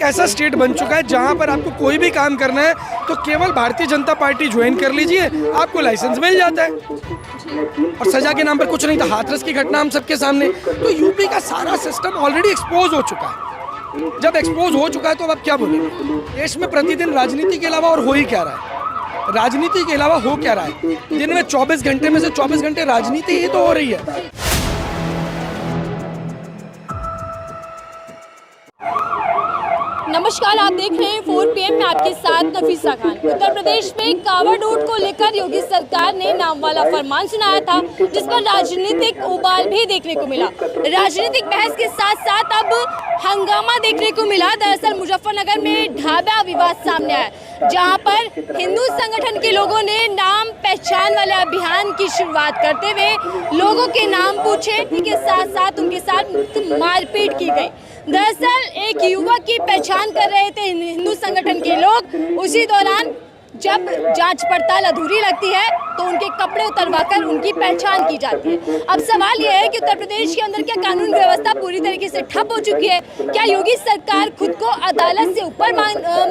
ऐसा स्टेट बन चुका है जहां पर आपको कोई भी काम करना है तो केवल भारतीय जनता पार्टी ज्वाइन कर लीजिए, आपको लाइसेंस मिल जाता है। और सजा के नाम पर कुछ नहीं था, हाथरस की घटना हम सबके सामने। तो यूपी का सारा सिस्टम ऑलरेडी एक्सपोज हो चुका है। जब एक्सपोज हो चुका है तो अब क्या बोलेंगे? देश में प्रतिदिन राजनीति के अलावा और हो ही क्या रहा है? राजनीति के अलावा हो क्या रहा है? दिन में 24 घंटे में से 24 घंटे राजनीति ही तो हो रही है। नमस्कार, आप देख रहे हैं 4 PM में आपके साथ नफीसा खान। उत्तर प्रदेश में कांवड़ रूट को लेकर योगी सरकार ने नाम वाला फरमान सुनाया था, जिस पर राजनीतिक उबाल भी देखने को मिला। राजनीतिक बहस के साथ साथ अब हंगामा देखने को मिला। दरअसल मुजफ्फरनगर में ढाबा विवाद सामने आया, जहां पर हिंदू संगठन के लोगों ने नाम पहचान वाले अभियान की शुरुआत करते हुए लोगों के नाम पूछे, के साथ साथ उनके साथ मारपीट की गई। दरअसल एक युवक की पहचान कर रहे थे हिंदू संगठन के लोग। उसी दौरान जब जांच पड़ताल अधूरी लगती है तो उनके कपड़े उतरवाकर उनकी पहचान की जाती है। अब सवाल यह है कि उत्तर प्रदेश के अंदर क्या कानून व्यवस्था पूरी तरीके से ठप हो चुकी है? क्या योगी सरकार खुद को अदालत से ऊपर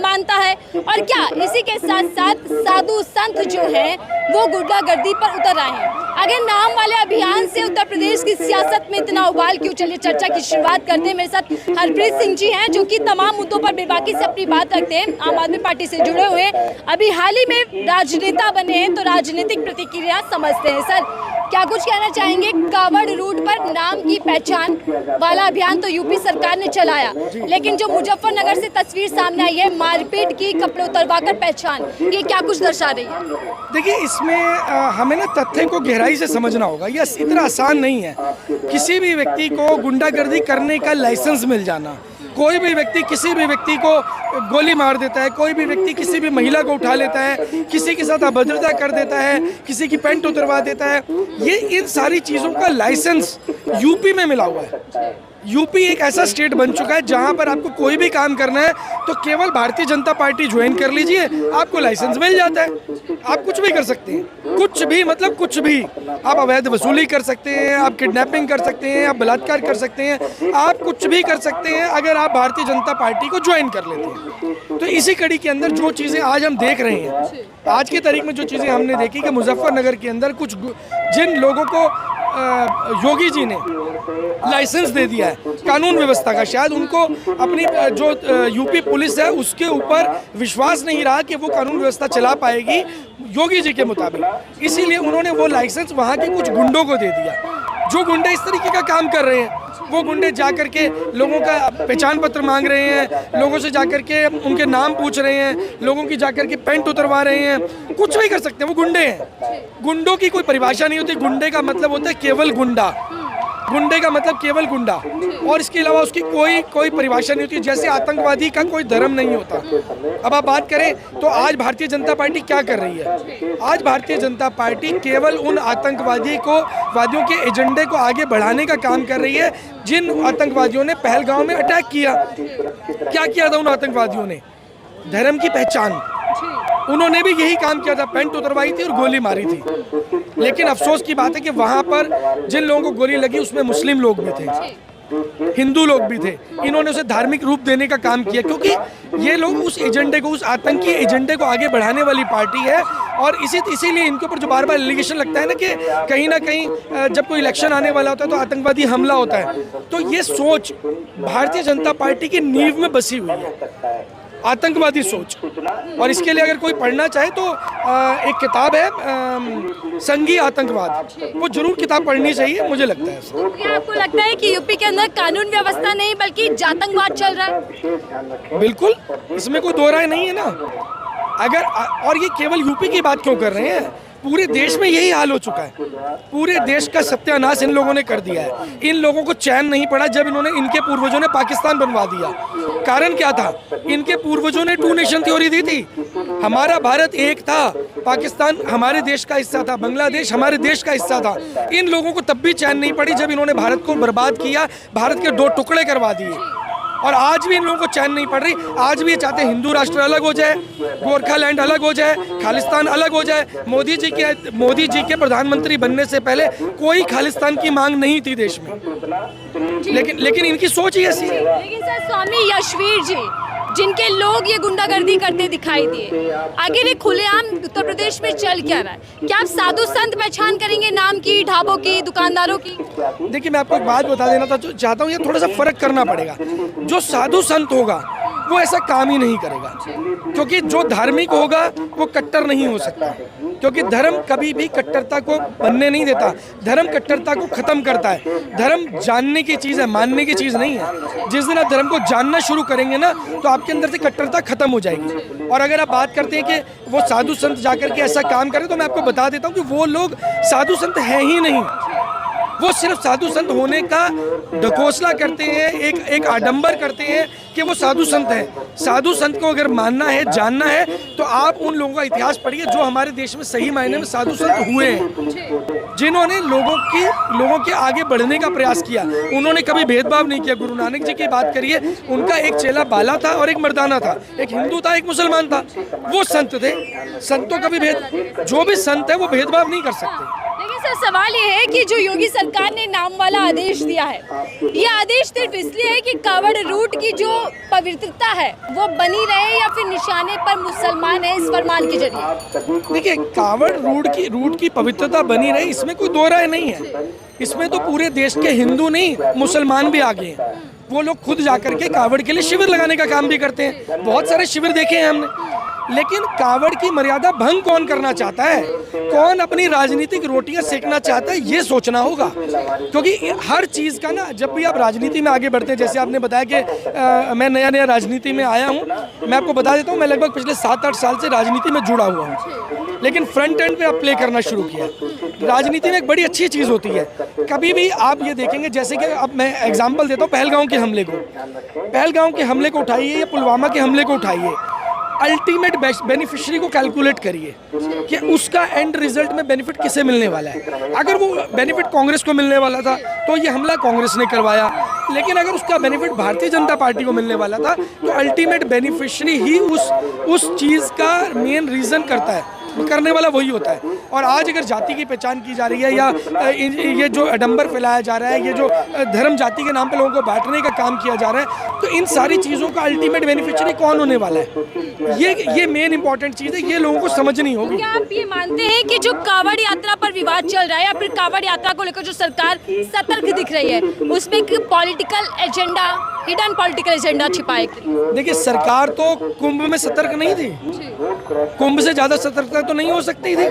मानता है? और क्या इसी के साथ साथ साधु संत जो हैं वो गुंडागर्दी पर उतर आए हैं? अगर नाम वाले अभियान से उत्तर प्रदेश की सियासत में इतना उबाल क्यों? चलिए चर्चा की शुरुआत करते हैं। मेरे साथ हरप्रीत सिंह जी हैं, जो कि तमाम मुद्दों पर बेबाकी से अपनी बात रखते हैं, आम आदमी पार्टी से जुड़े हुए हैं, अभी हाल ही में राजनेता बने हैं, तो राजनीतिक प्रतिक्रिया समझते हैं। सर, क्या कुछ कहना चाहेंगे? कांवड़ रूट पर नाम की पहचान वाला अभियान तो यूपी सरकार ने चलाया, लेकिन जो मुजफ्फरनगर से तस्वीर सामने आई है, मारपीट की, कपड़े उतरवाकर पहचान, ये क्या कुछ दर्शा रही है? देखिए, इसमें हमें ना तथ्य को गहराई से समझना होगा। ये इतना आसान नहीं है किसी भी व्यक्ति को गुंडागर्दी करने का लाइसेंस मिल जाना। कोई भी व्यक्ति किसी भी व्यक्ति को गोली मार देता है, कोई भी व्यक्ति किसी भी महिला को उठा लेता है, किसी के साथ अभद्रता कर देता है, किसी की पैंट उतरवा देता है। ये इन सारी चीज़ों का लाइसेंस यूपी में मिला हुआ है। यूपी एक ऐसा स्टेट बन चुका है जहां पर आपको कोई भी काम करना है तो केवल भारतीय जनता पार्टी ज्वाइन कर लीजिए, आपको लाइसेंस मिल जाता है। आप कुछ भी कर सकते हैं, कुछ भी मतलब कुछ भी। आप अवैध वसूली कर सकते हैं, आप किडनैपिंग कर सकते हैं, आप बलात्कार कर सकते हैं, आप कुछ भी कर सकते हैं अगर आप भारतीय जनता पार्टी को ज्वाइन कर लेते हैं। तो इसी कड़ी के अंदर जो चीज़ें आज हम देख रहे हैं, आज की तारीख में जो चीज़ें हमने देखी कि मुजफ्फरनगर के अंदर कुछ जिन लोगों को योगी जी ने लाइसेंस दे दिया है कानून व्यवस्था का, शायद उनको अपनी जो यूपी पुलिस है उसके ऊपर विश्वास नहीं रहा कि वो कानून व्यवस्था चला पाएगी योगी जी के मुताबिक। इसीलिए उन्होंने वो लाइसेंस वहाँ के कुछ गुंडों को दे दिया। जो गुंडे इस तरीके का काम कर रहे हैं, वो गुंडे जा कर के लोगों का पहचान पत्र मांग रहे हैं, लोगों से जाकर के उनके नाम पूछ रहे हैं, लोगों की जाकर के पैंट उतरवा रहे हैं, कुछ भी कर सकते हैं। वो गुंडे हैं। गुंडों की कोई परिभाषा नहीं होती। गुंडे का मतलब होता है केवल गुंडा। गुंडे का मतलब केवल गुंडा, और इसके अलावा उसकी कोई परिभाषा नहीं होती। जैसे आतंकवादी का कोई धर्म नहीं होता। अब आप बात करें तो आज भारतीय जनता पार्टी क्या कर रही है? आज भारतीय जनता पार्टी केवल उन वादियों के एजेंडे को आगे बढ़ाने का काम कर रही है जिन आतंकवादियों ने पहलगांव में अटैक किया। क्या किया था उन आतंकवादियों ने? धर्म की पहचान। उन्होंने भी यही काम किया था, पैंट उतरवाई थी और गोली मारी थी। लेकिन अफसोस की बात है कि वहाँ पर जिन लोगों को गोली लगी उसमें मुस्लिम लोग भी थे, हिंदू लोग भी थे। इन्होंने उसे धार्मिक रूप देने का काम किया, क्योंकि ये लोग उस एजेंडे को, उस आतंकी एजेंडे को आगे बढ़ाने वाली पार्टी है। और इसीलिए इनके ऊपर जो बार बार एलिगेशन लगता है ना कि कहीं ना कहीं जब कोई इलेक्शन आने वाला होता है तो आतंकवादी हमला होता है, तो ये सोच भारतीय जनता पार्टी की नींव में बसी हुई है, आतंकवादी सोच। और इसके लिए अगर कोई पढ़ना चाहे तो एक किताब है संघीय आतंकवाद, वो जरूर किताब पढ़नी चाहिए, मुझे लगता है। क्या आपको लगता है कि यूपी के अंदर कानून व्यवस्था नहीं बल्कि जातंकवाद चल रहा है? बिल्कुल, इसमें कोई दो राय नहीं है ना। अगर और ये केवल यूपी की बात क्यों कर रहे हैं? पूरे देश में यही हाल हो चुका है। पूरे देश का सत्यानाश इन लोगों ने कर दिया है। इन लोगों को चैन नहीं पड़ा जब इनके पूर्वजों ने पाकिस्तान बनवा दिया। कारण क्या था? इनके पूर्वजों ने 2 नेशन थ्योरी दी थी। हमारा भारत एक था, पाकिस्तान हमारे देश का हिस्सा था, बांग्लादेश हमारे देश का हिस्सा था। इन लोगों को तब भी चैन नहीं पड़ी जब इन्होंने भारत को बर्बाद किया, भारत के 2 टुकड़े करवा दिए। और आज भी इन लोगों को चैन नहीं पड़ रही। आज भी ये चाहते हैं हिंदू राष्ट्र अलग हो जाए, गोरखालैंड अलग हो जाए, खालिस्तान अलग हो जाए। मोदी जी के प्रधानमंत्री बनने से पहले कोई खालिस्तान की मांग नहीं थी देश में, लेकिन इनकी सोच ही ऐसी है। लेकिन सर, स्वामी यशवीर जी जिनके लोग ये गुंडागर्दी करते दिखाई दिए, आखिर ये खुलेआम उत्तर प्रदेश में चल क्या रहा है? क्या आप साधु संत पहचान करेंगे नाम की, ढाबों की, दुकानदारों की? देखिए, मैं आपको एक बात बता देना चाहता हूँ, ये थोड़ा सा फर्क करना पड़ेगा। जो साधु संत होगा वो ऐसा काम ही नहीं करेगा, क्योंकि जो धार्मिक होगा वो कट्टर नहीं हो सकता, क्योंकि धर्म कभी भी कट्टरता को बनने नहीं देता। धर्म कट्टरता को खत्म करता है। धर्म जानने की चीज़ है, मानने की चीज़ नहीं है। जिस दिन आप धर्म को जानना शुरू करेंगे ना, तो आपके अंदर से कट्टरता खत्म हो जाएगी। और अगर आप बात करते हैं कि वो साधु संत जाकर के ऐसा काम करें, तो मैं आपको बता देता हूँ कि वो लोग साधु संत हैं ही नहीं। वो सिर्फ साधु संत होने का ढकोसला करते हैं, एक आडंबर करते हैं कि वो साधु संत हैं। साधु संत को अगर मानना है, जानना है, तो आप उन लोगों का इतिहास पढ़िए जो हमारे देश में सही मायने में साधु संत हुए हैं, जिन्होंने लोगों के आगे बढ़ने का प्रयास किया। उन्होंने कभी भेदभाव नहीं किया। गुरु नानक जी की बात करिए, उनका एक चेला बाला था और एक मर्दाना था, एक हिंदू था, एक मुसलमान था। वो संत थे। संतों का भी जो भी संत है वो भेदभाव नहीं कर सकते। लेकिन सर, सवाल ये है कि जो योगी सरकार ने नाम वाला आदेश दिया है, ये आदेश सिर्फ इसलिए है कि कावड़ रूट की जो पवित्रता है वो बनी रहे, या फिर निशाने पर मुसलमान है इस फरमान के जरिए? देखिए, कावड़ रूट की पवित्रता बनी रहे, इसमें कोई दो राय नहीं है। इसमें तो पूरे देश के हिंदू नहीं, मुसलमान भी आगे हैं। वो लोग खुद जाकर के कावड़ के लिए शिविर लगाने का काम भी करते हैं। बहुत सारे शिविर देखे हैं हमने। लेकिन कावड़ की मर्यादा भंग कौन करना चाहता है, कौन अपनी राजनीतिक रोटियां सेकना चाहता है, ये सोचना होगा। क्योंकि हर चीज़ का ना, जब भी आप राजनीति में आगे बढ़ते हैं, जैसे आपने बताया कि मैं नया राजनीति में आया हूँ, मैं आपको बता देता हूँ, मैं लगभग पिछले 7-8 साल से राजनीति में जुड़ा हुआ हूँ। लेकिन फ्रंट एंड पे आप प्ले करना शुरू किया। राजनीति में एक बड़ी अच्छी चीज़ होती है, कभी भी आप ये देखेंगे, जैसे कि अब मैं एग्जाम्पल देता हूँ पहलगांव के हमले को उठाइए या पुलवामा के हमले को उठाइए। अल्टीमेट बेनिफिशियरी को कैलकुलेट करिए कि उसका एंड रिजल्ट में बेनिफिट किसे मिलने वाला है। अगर वो बेनिफिट कांग्रेस को मिलने वाला था तो ये हमला कांग्रेस ने करवाया, लेकिन अगर उसका बेनिफिट भारतीय जनता पार्टी को मिलने वाला था तो अल्टीमेट बेनिफिशियरी ही उस चीज़ का मेन रीज़न करता है, करने वाला वही होता है। और आज अगर जाति की पहचान की जा रही है, या ये जो अडंबर फैलाया जा रहा है, ये जो धर्म जाति के नाम पे लोगों को बांटने का काम किया जा रहा है, तो इन सारी चीज़ों का अल्टीमेट बेनिफिशियरी कौन होने वाला है, ये मेन इंपॉर्टेंट चीज़ है। ये लोगों को समझनी होगी। क्या आप ये मानते हैं कि जो कावड़ यात्रा पर विवाद चल रहा है, या फिर कावड़ यात्रा को लेकर जो सरकार सतर्क दिख रही है, उसमें एक political agenda, hidden political agenda छिपाएगी? देखिए, सरकार तो कुंभ में सतर्क नहीं थी। कुंभ से ज़्यादा सतर्कता तो नहीं हो सकती थी।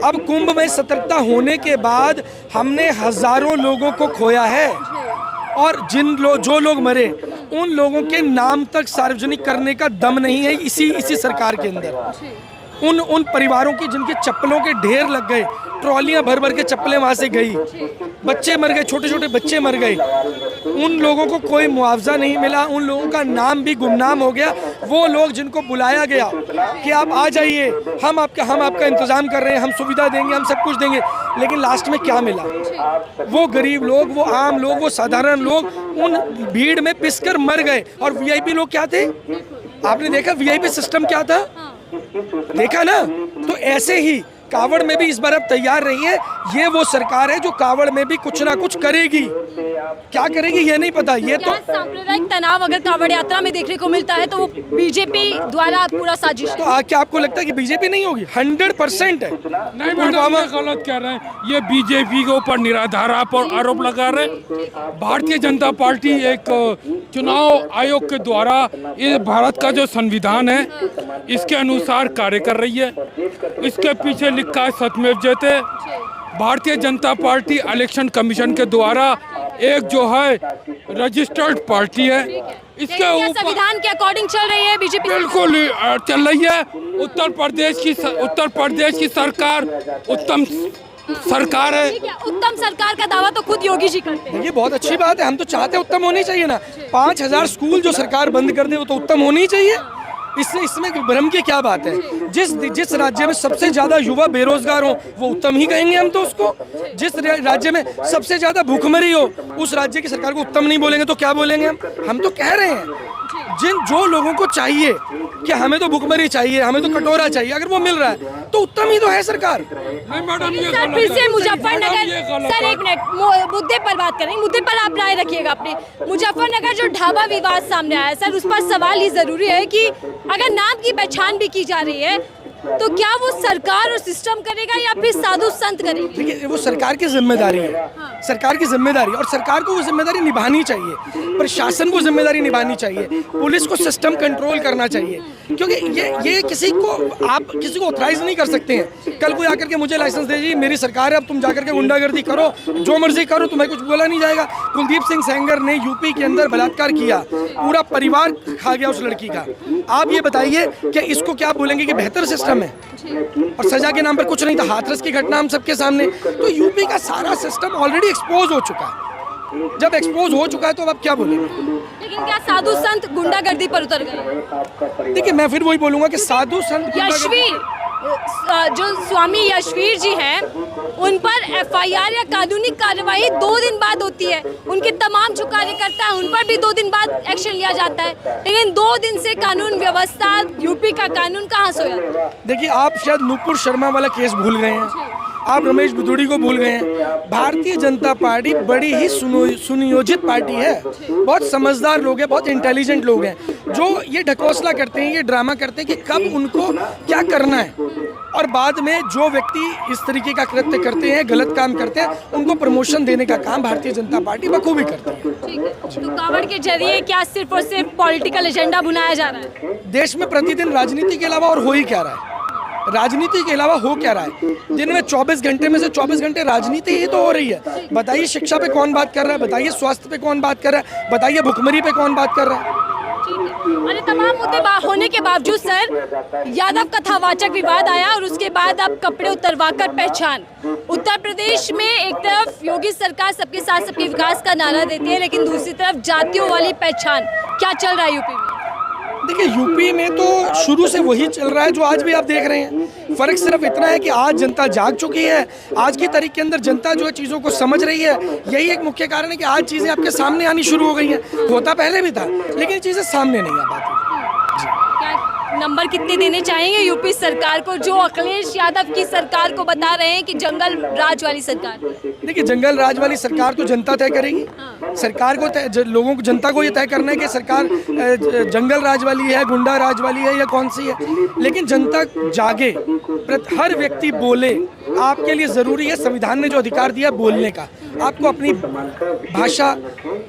अब कुंभ में सतर्कता होने के बाद हमने हजारों लोगों को खोया है, और जो लोग मरे उन लोगों के नाम तक सार्वजनिक करने का दम नहीं है इसी सरकार के अंदर। उन परिवारों की जिनके चप्पलों के ढेर लग गए, ट्रॉलियां भर भर के चप्पलें वहाँ से गई, बच्चे मर गए, छोटे छोटे बच्चे मर गए, उन लोगों को कोई मुआवजा नहीं मिला, उन लोगों का नाम भी गुमनाम हो गया। वो लोग जिनको बुलाया गया कि आप आ जाइए, हम आपका इंतज़ाम कर रहे हैं, हम सुविधा देंगे, हम सब कुछ देंगे, लेकिन लास्ट में क्या मिला? वो गरीब लोग, वो आम लोग, वो साधारण लोग उन भीड़ में पिसकर मर गए। और वीआईपी लोग क्या थे? आपने देखा वीआईपी सिस्टम क्या था? देखा ना? तो ऐसे ही कावड़ में भी इस बार अब तैयार रही है। ये वो सरकार है जो कावड़ में भी कुछ ना कुछ करेगी। क्या करेगी ये नहीं पता। ये तो सांप्रदायिक तनाव अगर कावड़ यात्रा में देखने को मिलता है तो वो बीजेपी द्वारा पूरा साजिश। तो क्या आपको लगता है कि बीजेपी नहीं होगी? 100% है। नहीं मैडम, ये गलत कह रहे हैं। ये बीजेपी के ऊपर निराधार आरोप लगा रहे हैं। भारतीय जनता पार्टी एक चुनाव आयोग के द्वारा ये भारत का जो संविधान है इसके अनुसार कार्य कर रही है। इसके पीछे लिखा है सत्यमेव जयते। Bharatiya Janata party election commission के द्वारा एक जो है रजिस्टर्ड पार्टी है। इसके ऊपर संविधान के अकॉर्डिंग चल रही है बीजेपी। बिल्कुल चल रही है। उत्तर प्रदेश की सरकार उत्तम सरकार है। उत्तम सरकार का दावा तो खुद योगी जी करते हैं। ये बहुत अच्छी बात है। हम तो चाहते हैं उत्तम होनी चाहिए ना। 5000 स्कूल जो सरकार बंद कर दे वो तो उत्तम होनी चाहिए। इसमें भ्रम की क्या बात है? जिस राज्य में सबसे ज्यादा युवा बेरोजगार हो वो उत्तम ही कहेंगे हम तो उसको। जिस राज्य में सबसे ज्यादा भूखमरी हो उस राज्य की सरकार को उत्तम नहीं बोलेंगे तो क्या बोलेंगे हम? हम तो कह रहे हैं जो लोगों को चाहिए कि हमें तो भुखमरी चाहिए, हमें तो कटोरा चाहिए, अगर वो मिल रहा है तो उत्तम ही तो है सरकार। नहीं मैडम, ये सर गलत फिर से है। मुजफ्फरनगर, मैडम, ये गलत सर है। एक मिनट मुद्दे पर बात करेंगे, मुद्दे पर आप राय रखिएगा अपनी। मुजफ्फरनगर जो ढाबा विवाद सामने आया सर, उस पर सवाल ये जरूरी है कि अगर नाम की पहचान भी की जा रही है तो क्या वो सरकार और सिस्टम करेगा या फिर साधु संत करेंगे? देखिए वो सरकार की जिम्मेदारी है, सरकार की जिम्मेदारी, और सरकार को वो जिम्मेदारी निभानी चाहिए, प्रशासन को जिम्मेदारी निभानी चाहिए, पुलिस को सिस्टम कंट्रोल करना चाहिए, क्योंकि ये किसी को आप किसी को ऑथराइज नहीं कर सकते हैं। कल कोई आकर के मुझे लाइसेंस दे जी मेरी सरकार है, अब तुम जाकर के गुंडागर्दी करो, जो मर्जी करो, तुम्हें कुछ बोला नहीं जाएगा। कुलदीप सिंह सेंगर ने यूपी के अंदर बलात्कार किया, पूरा परिवार खा गया उस लड़की का। आप ये बताइए कि इसको क्या बोलेंगे कि बेहतर सिस्टम है, और सजा के नाम पर कुछ नहीं था। हाथरस की घटना हम सबके सामने, तो यूपी का सारा सिस्टम ऑलरेडी एक्सपोज हो चुका है। जब एक्सपोज हो चुका है तो अब क्या बोलेंगे? लेकिन क्या साधु संत गुंडागर्दी पर उतर गए? देखिए मैं फिर वही बोलूंगा कि साधु संत यशवीर, जो स्वामी यशवीर जी हैं, उन पर एफआईआर या कानूनी कार्रवाई 2 दिन बाद होती है। उनके तमाम जो कार्यकर्ता हैं उन पर भी 2 दिन बाद एक्शन लिया जाता है, लेकिन 2 दिन से कानून व्यवस्था, यूपी का कानून कहाँ सोया? देखिए आप शायद नुपुर शर्मा वाला केस भूल गए हैं, आप रमेश बिधूड़ी को भूल गए हैं। भारतीय जनता पार्टी बड़ी ही सुनियोजित पार्टी है, बहुत समझदार लोग हैं, बहुत इंटेलिजेंट लोग हैं, जो ये ढकोसला करते हैं, ये ड्रामा करते हैं कि कब उनको क्या करना है, और बाद में जो व्यक्ति इस तरीके का कृत्य करते हैं, गलत काम करते हैं, उनको प्रमोशन देने का काम भारतीय जनता पार्टी बखूबी करती है। ठीक है, तो कांवड़ के जरिए क्या सिर्फ और सिर्फ पॉलिटिकल एजेंडा बुनाया जा रहा है? देश में प्रतिदिन राजनीति के अलावा और हो ही क्या रहा है? राजनीति के अलावा हो क्या रहा है? दिन में 24 घंटे में से 24 घंटे राजनीति ही तो हो रही है। बताइए शिक्षा पे कौन बात कर रहा है, बताइए स्वास्थ्य पे कौन बात कर रहा है, बताइए भुखमरी पे कौन बात कर रहा है? अरे तमाम मुद्दे होने के बावजूद सर, यादव कथावाचक विवाद आया और उसके बाद अब कपड़े उतरवाकर पहचान। उत्तर प्रदेश में एक तरफ योगी सरकार सबके साथ सबके विकास का नारा देती है, लेकिन दूसरी तरफ जातियों वाली पहचान। क्या चल रहा है यूपी में? देखिए यूपी में तो शुरू से वही चल रहा है जो आज भी आप देख रहे हैं। फर्क सिर्फ इतना है कि आज जनता जाग चुकी है, आज की तारीख के अंदर जनता जो है चीज़ों को समझ रही है। यही एक मुख्य कारण है कि आज चीज़ें आपके सामने आनी शुरू हो गई हैं। होता पहले भी था, लेकिन चीज़ें सामने नहीं आ पाती। क्या नंबर कितने देने चाहेंगे यूपी सरकार को, जो अखिलेश यादव की सरकार को बता रहे हैं कि जंगल राज वाली सरकार? देखिए जंगल राज वाली सरकार तो जनता तय करेगी। सरकार को लोगों को, जनता को ये तय करना है कि सरकार जंगल राज वाली है, गुंडा राज वाली है या कौन सी है। लेकिन जनता जागे, हर व्यक्ति बोले। आपके लिए ज़रूरी है, संविधान ने जो अधिकार दिया बोलने का, आपको अपनी भाषा,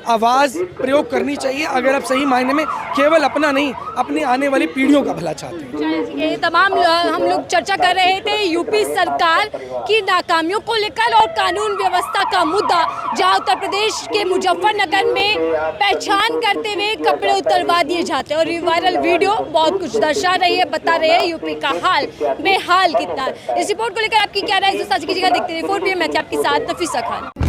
आवाज़ प्रयोग करनी चाहिए, अगर आप सही मायने में केवल अपना नहीं, अपनी आने वाली पीढ़ियों का भला चाहते हैं। ये तमाम हम लोग चर्चा कर रहे थे यूपी सरकार की नाकामियों को लेकर और कानून व्यवस्था का मुद्दा, जहां उत्तर प्रदेश के मुजफ्फरनगर में पहचान करते हुए कपड़े उतरवा दिए जाते हैं। और ये वायरल वीडियो बहुत कुछ दर्शा रही है, बता रहे हैं यूपी का हाल बेहाल कितना है। इस रिपोर्ट को लेकर आपकी क्या राय है, साझा कीजिएगा। देखते रहिए 4 PM, मैं थी आपके साथ नफीसा खान।